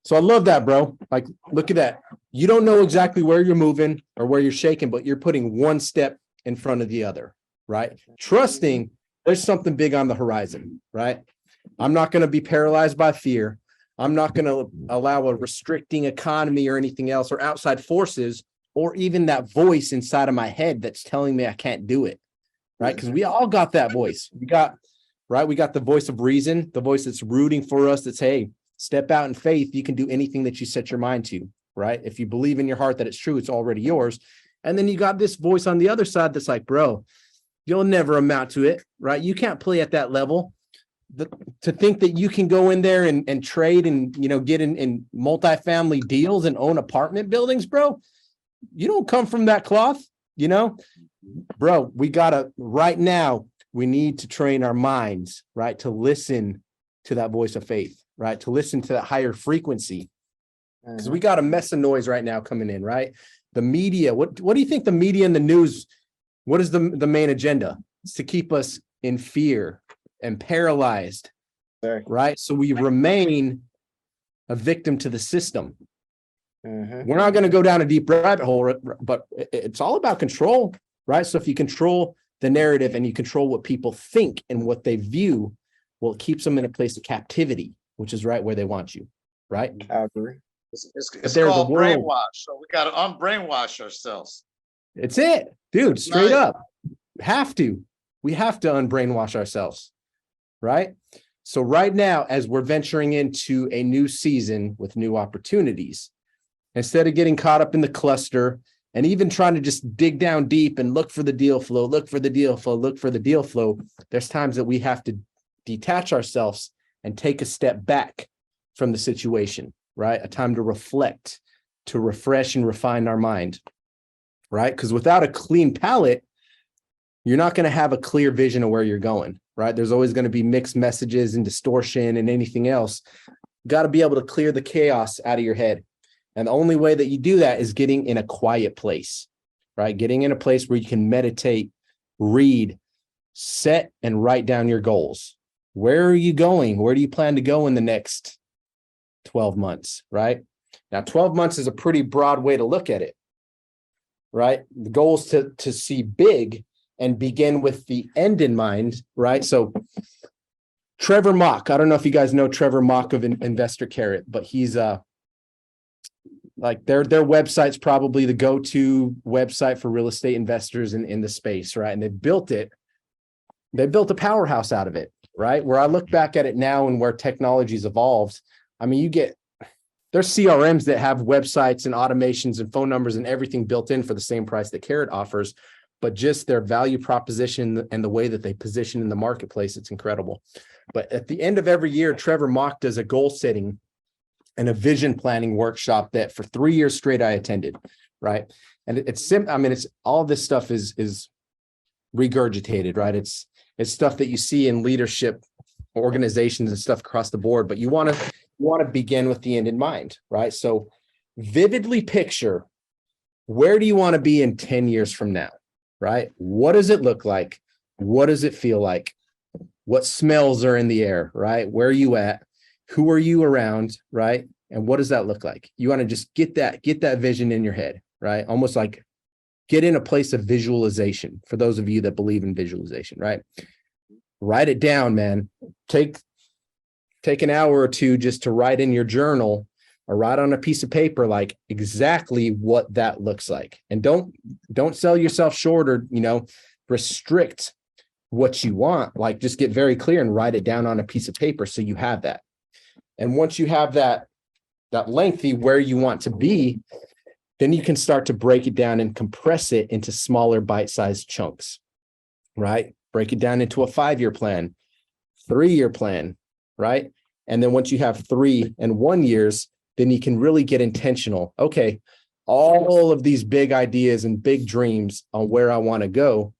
So I love that, bro. Like, look at that. You don't know exactly where you're moving or where you're shaking, but you're putting one step in front of the other, right? Trusting there's something big on the horizon, right? I'm not going to be paralyzed by fear. I'm not going to allow a restricting economy or anything else or outside forces or even that voice inside of my head that's telling me I can't do it, right? Because we all got that voice. We got the voice of reason, the voice that's rooting for us, that's, hey, step out in faith. You can do anything that you set your mind to, right? If you believe in your heart that it's true, it's already yours. And then you got this voice on the other side that's like, bro, you'll never amount to it, right? You can't play at that level. To think that you can go in there and trade and, get in multifamily deals and own apartment buildings, bro, you don't come from that cloth, bro. Right now, we need to train our minds, right, to listen to that voice of faith, right, to listen to that higher frequency, because we got a mess of noise right now coming in, right? The media, what do you think the media and the news, what is the main agenda? It's to keep us in fear and paralyzed, right? So we remain a victim to the system. We're not going to go down a deep rabbit hole, but it's all about control, right? So if you control the narrative and you control what people think and what they view, well, it keeps them in a place of captivity, which is right where they want you, right? I agree. It's called brainwash. So we got to unbrainwash ourselves. It's it, dude. Straight up. We have to unbrainwash ourselves, right? So right now, as we're venturing into a new season with new opportunities, instead of getting caught up in the cluster and even trying to just dig down deep and look for the deal flow, there's times that we have to detach ourselves and take a step back from the situation, right? A time to reflect, to refresh and refine our mind, right? Because without a clean palette, you're not going to have a clear vision of where you're going, right? There's always going to be mixed messages and distortion and anything else. You got to be able to clear the chaos out of your head. And the only way that you do that is getting in a quiet place, right? Getting in a place where you can meditate, read, set and write down your goals. Where are you going? Where do you plan to go in the next 12 months, right? Now, 12 months is a pretty broad way to look at it, right? The goal is to see big and begin with the end in mind, right? So Trevor Mock, I don't know if you guys know Trevor Mock of Investor Carrot, but he's like their website's probably the go-to website for real estate investors in the space, right? And they built a powerhouse out of it, right? Where I look back at it now and where technology's evolved, I mean, there's CRMs that have websites and automations and phone numbers and everything built in for the same price that Carrot offers, but just their value proposition and the way that they position in the marketplace, it's incredible. But at the end of every year, Trevor Mock does a goal setting and a vision planning workshop that for 3 years straight I attended, right? And it's all this stuff is regurgitated, right? It's stuff that you see in leadership organizations and stuff across the board, but you want to begin with the end in mind, right? So vividly picture, where do you want to be in 10 years from now, right? What does it look like? What does it feel like? What smells are in the air, right? Where are you at? Who are you around, right? And what does that look like? You want to just get that vision in your head, right? Almost like get in a place of visualization for those of you that believe in visualization, right? Write it down, man. Take an hour or two just to write in your journal or write on a piece of paper, like exactly what that looks like. And don't sell yourself short or, restrict what you want. Like just get very clear and write it down on a piece of paper so you have that. And once you have that lengthy where you want to be, then you can start to break it down and compress it into smaller bite-sized chunks, right? Break it down into a 5-year plan, 3-year plan, right? And then once you have 3 and 1 years, then you can really get intentional. Okay, all of these big ideas and big dreams on where I want to go,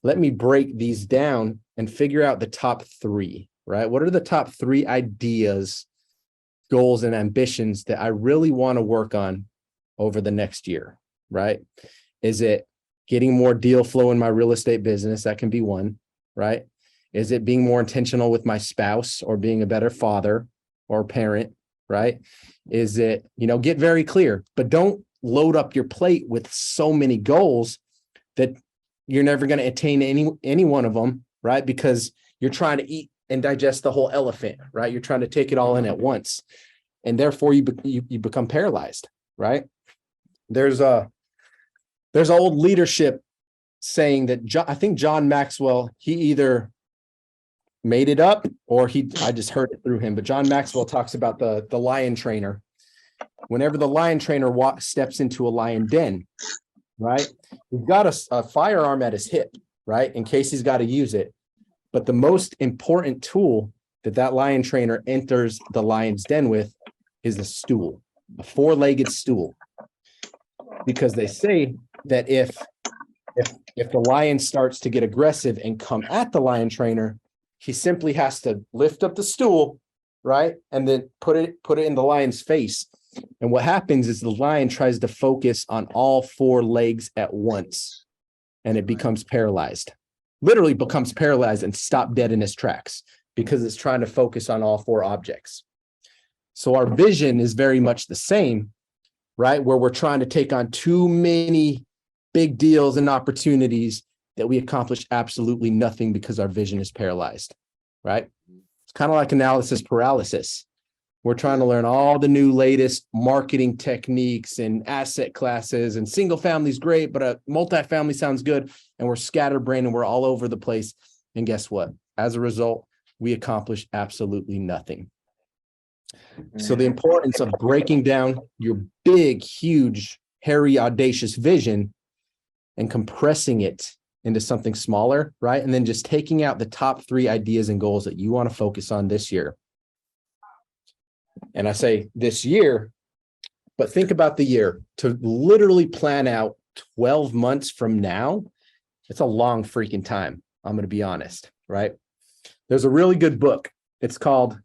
let me break these down and figure out the top 3, right? What are the top 3 ideas, goals, and ambitions that I really want to work on over the next year, right? Is it getting more deal flow in my real estate business? That can be one, right? Is it being more intentional with my spouse or being a better father or parent, right? Is that, get very clear, but don't load up your plate with so many goals that you're never going to attain any one of them, right? Because you're trying to eat and digest the whole elephant, right? You're trying to take it all in at once. And therefore you become paralyzed, right? There's an old leadership saying that I think John Maxwell, he either made it up or I just heard it through him, but John Maxwell talks about the lion trainer. Whenever the lion trainer steps into a lion den, right? He's got a firearm at his hip, right? In case he's got to use it. But the most important tool that lion trainer enters the lion's den with is a stool, a four-legged stool. Because they say that if the lion starts to get aggressive and come at the lion trainer, he simply has to lift up the stool, right? And then put it in the lion's face. And what happens is the lion tries to focus on all four legs at once, and it becomes paralyzed, literally becomes paralyzed and stop dead in its tracks because it's trying to focus on all four objects. So our vision is very much the same, right? Where we're trying to take on too many big deals and opportunities that we accomplish absolutely nothing because our vision is paralyzed, right? It's kind of like analysis paralysis. We're trying to learn all the new latest marketing techniques and asset classes, and single family is great, but a multifamily sounds good. And we're scatterbrained and we're all over the place. And guess what? As a result, we accomplish absolutely nothing. So the importance of breaking down your big, huge, hairy, audacious vision and compressing it into something smaller, right? And then just taking out the top 3 ideas and goals that you want to focus on this year. And I say this year, but think about the year. To literally plan out 12 months from now, it's a long freaking time. I'm going to be honest, right? There's a really good book. It's called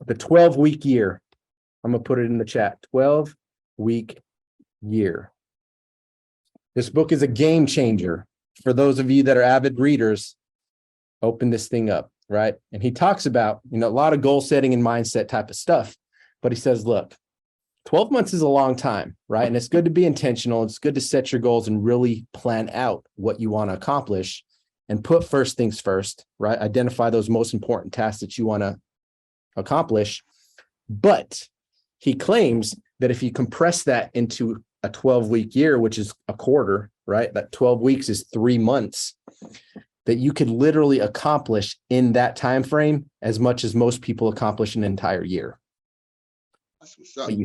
The 12-Week Year. I'm going to put it in the chat. 12-Week Year. This book is a game changer. For those of you that are avid readers, open this thing up, right? And he talks about, a lot of goal setting and mindset type of stuff. But he says, look, 12 months is a long time, right? And it's good to be intentional. It's good to set your goals and really plan out what you want to accomplish and put first things first, right? Identify those most important tasks that you want to accomplish. But he claims that if you compress that into a 12-week year, which is a quarter, right? That 12 weeks is 3 months, that you could literally accomplish in that time frame as much as most people accomplish an entire year. That's what's up. But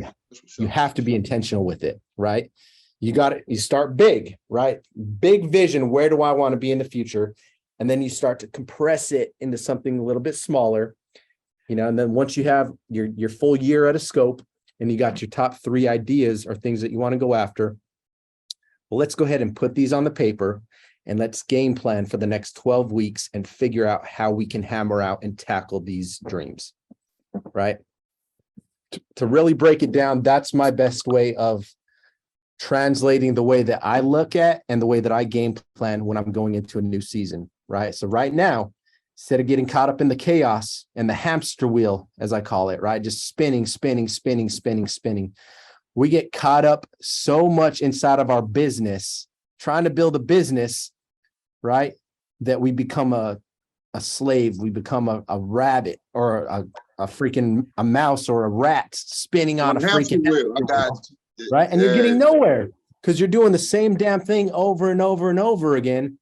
you have to be intentional with it, right? You start big, right? Big vision. Where do I want to be in the future? And then you start to compress it into something a little bit smaller, and then once you have your full year at a scope and you got your top 3 ideas or things that you want to go after, well, let's go ahead and put these on the paper and let's game plan for the next 12 weeks and figure out how we can hammer out and tackle these dreams, right? To really break it down, that's my best way of translating the way that I look at and the way that I game plan when I'm going into a new season, right? So right now, instead of getting caught up in the chaos and the hamster wheel, as I call it, right? Just spinning, we get caught up so much inside of our business, trying to build a business, right? That we become a slave, we become a rabbit or a mouse or a rat spinning on a freaking wheel. Right? And you're getting nowhere because you're doing the same damn thing over and over and over again,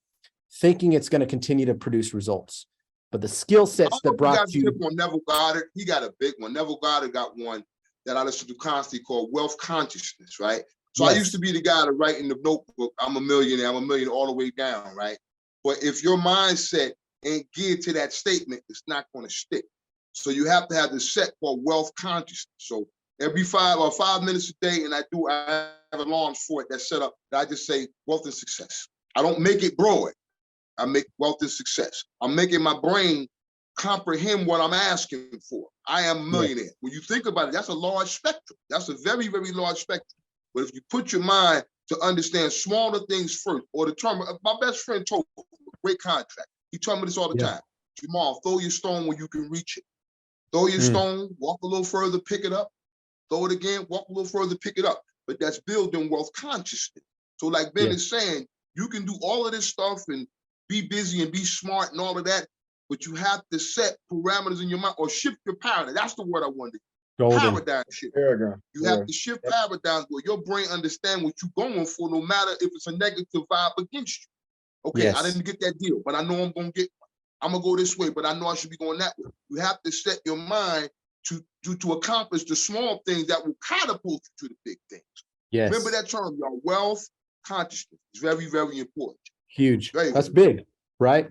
thinking it's going to continue to produce results. But the skill sets that brought you. Neville Goddard, he got a big one. Neville Goddard got one that I listen to constantly called wealth consciousness, right? So yes. I used to be the guy to write in the notebook, I'm a millionaire all the way down, right? But if your mindset ain't geared to that statement, it's not going to stick. So you have to have this set called wealth consciousness. So every 5 minutes a day, and I have alarms for it that's set up, that I just say wealth and success. I don't make it broad. I make wealth and success. I'm making my brain comprehend what I'm asking for. I am a millionaire. Yes. When you think about it, that's a large spectrum. That's a very, very large spectrum. But if you put your mind to understand smaller things first, or determine, my best friend told me, great contract. He told me this all the time. Jamal, throw your stone where you can reach it. Throw your stone, walk a little further, pick it up. Throw it again, walk a little further, pick it up. But that's building wealth consciousness. So like Ben is saying, you can do all of this stuff and be busy and be smart and all of that, but you have to set parameters in your mind or shift your paradigm. That's the word I wanted. Paradigm shift. You have to shift paradigms where your brain understand what you're going for, no matter if it's a negative vibe against you. Okay, I didn't get that deal, but I know I'm gonna get one. I'm gonna go this way, but I know I should be going that way. You have to set your mind to accomplish the small things that will catapult you to the big things. Remember that term, y'all. Wealth consciousness is very, very important. Huge. That's big, right?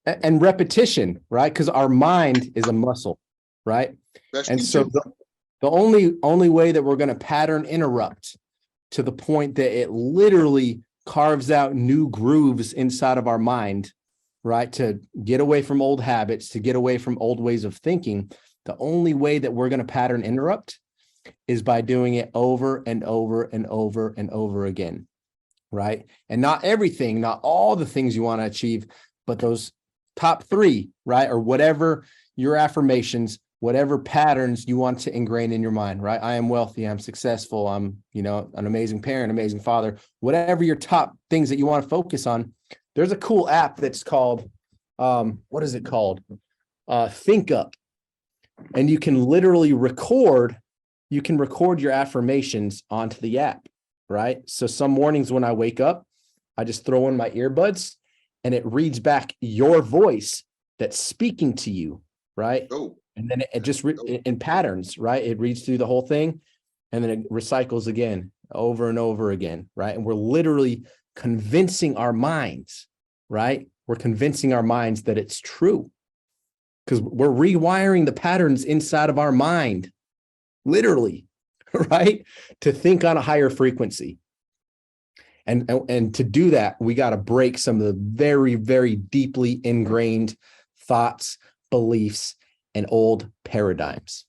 And repetition, right? Because our mind is a muscle, right? And so the only way that we're going to pattern interrupt to the point that it literally carves out new grooves inside of our mind, right? To get away from old habits, to get away from old ways of thinking. The only way that we're going to pattern interrupt is by doing it over and over and over and over again, right? And not everything, not all the things you want to achieve, but those top 3, right? Or whatever your affirmations, whatever patterns you want to ingrain in your mind, right? I am wealthy, I'm successful, I'm, an amazing parent, amazing father, whatever your top things that you want to focus on. There's a cool app that's called, what is it called? Think Up. And you can literally record your affirmations onto the app, right? So some mornings when I wake up, I just throw in my earbuds and it reads back your voice that's speaking to you, right? And then it just in patterns, right? It reads through the whole thing and then it recycles again, over and over again, right? And we're literally convincing our minds, right? We're convincing our minds that it's true because we're rewiring the patterns inside of our mind, literally, right? To think on a higher frequency. And to do that, we got to break some of the very, very deeply ingrained thoughts, beliefs, and old paradigms.